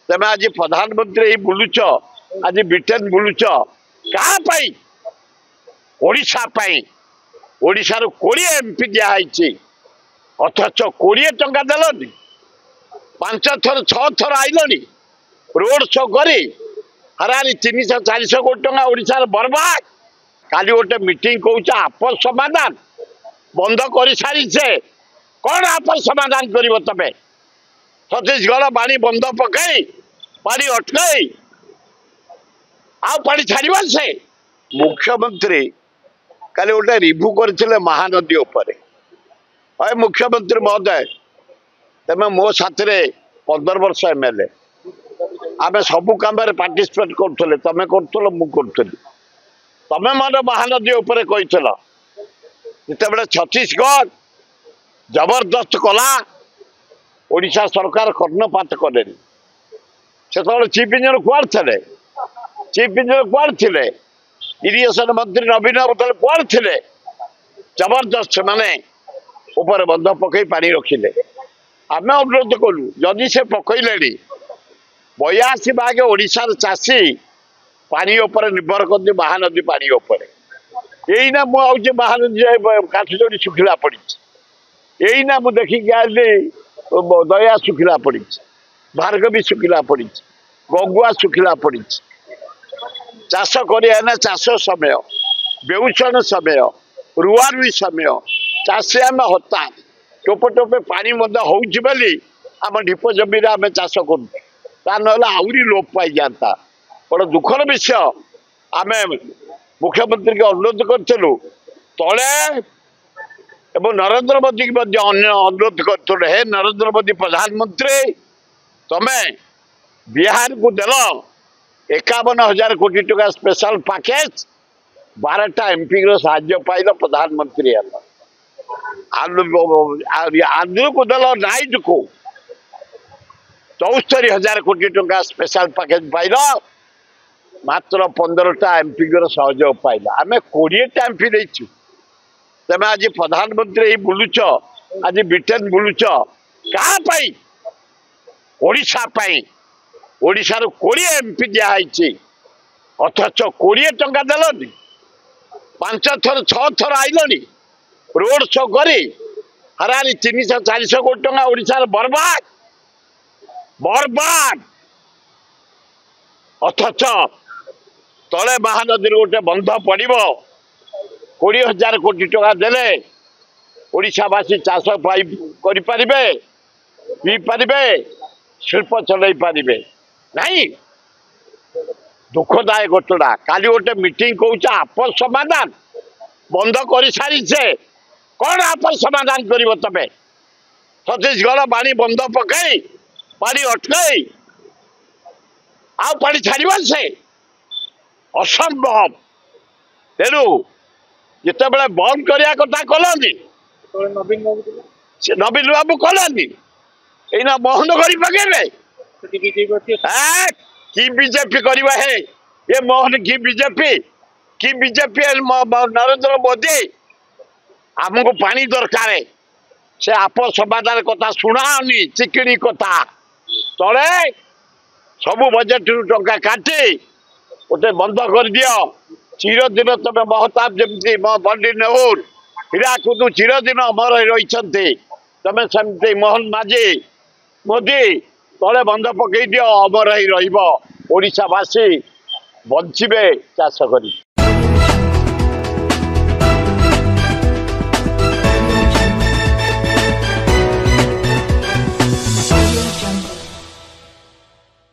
तमें आज प्रधानमंत्री बुलुच आज ब्रिटेन बुलुच क्या ओडिशा ओडिशार 20 एमपी दिखाई अथच 20 टंका देलनि 5 थर 6 थर आइलनि रोड शो करी हरारी 300-400 कोटी टंका ओडिशार बर्बाद। काली गोटे मीटिंग कौच आपस समाधान बंद कर सारी से कौन आपस समाधान कर तमें छत्तीसगढ़ पानी बंद पकई पानी अटकई आ पानी छाड़ से मुख्यमंत्री काली गोटे रिव्यू करते महानदी उपर अरे मुख्यमंत्री महोदय तमें मो साथी 15 वर्ष एमएलए आम सबू कम पार्टिसिपेट करुले तमें कर मुझे तमें मन महानदी उपर जिते छत्तीसगढ़ जबरदस्त कला ओडिशा सरकार कर्णपात कले से चीफ इंजीनियर कुआड़ थे चीफ इंजीनियर कुआड़ थे इरिगेशन मंत्री नवीन कुआड़ थे जबरदस्त माने ऊपर बंध पकई पानी रखिले आम अनुरोध कलु जदि से पकईले 82 भाग ओडिशार चाषी पानी उपर निर्भर करते महानदी पानी उपर यहीना मुझे महानदी काठजोड़ी शुखिला पड़ी यहीना मुझे देखिक आली दया शुखिला पड़ी भार्गवी शुखिला पड़ी गंगुआ शुखिला पड़ी चाष कर चाष समय बेउषण समय रुआ रुई समय चाषी आम हता टोपे टोपे पानी होची बोली आम ढीप जमी आम चाष करूँ आहरी लोप पाई जाता बड़ा दुखर विषय आम मुख्यमंत्री के अनुरोध करूँ तले एवं नरेंद्र मोदी की अनुरोध करूँ हे नरेंद्र मोदी प्रधानमंत्री तमें बिहार को देल 51,000 कोटी टका स्पेशल पैकेज 12टा एमपी साहाय्य पाइल प्रधानमंत्री आंध्र को देल नाइट को 74,000 कोटी टका स्पेशल पैकेज पाइल मात्र 15टा एमपी सहयोग पाइल आम 20टा एमपी देचु तमें आज प्रधानमंत्री बुलुच आज ब्रिटेन बुलुच क्या ओडिशा ओडिशार 20 एमपी दिखाई अथच 20 टंका देलनि 5 थर 6 थर आइलनि रोड शो करी हरारी 300-400 कोटी टंका ओडिशार बर्बाद बर्बाद अथच तले महानदी गोटे बंध पड़ो 20,000 कोटी टका देले ओडिशावासी चाष करें पी पारे शिल्प चल पारे नहीं दुखदायक घटना काली गोटे मीटिंग कौच आपस समाधान बंद कर सारी से कौन आपस समाधान कर तमें छत्तीसगढ़ पानी बंद पकई पानी अटकई आ पानी छाड़ से असंभव तेणु जिते बड़े बंद करने कथा कलनि नवीन बाबू कलनि एना मोहन करी पकेबे कि बीजेपी करवा है ये मोहन की बीजेपी नरेंद्र मोदी आमको पानी दरकार से आपस समाधान कथा शुणानी चिकिड़ी कथा तले सबू बजेट टंका काटी गोटे बंद कर दियो चिरदिन तमें महताब जमी बंडी नेहुर हीराकुद चिरदिन अमर रही तमें सेमती मोहन माझी मोदी तले बंध पकई दियो अमर ही रहिबो ओडिशावासी बंचिबे चाष करी।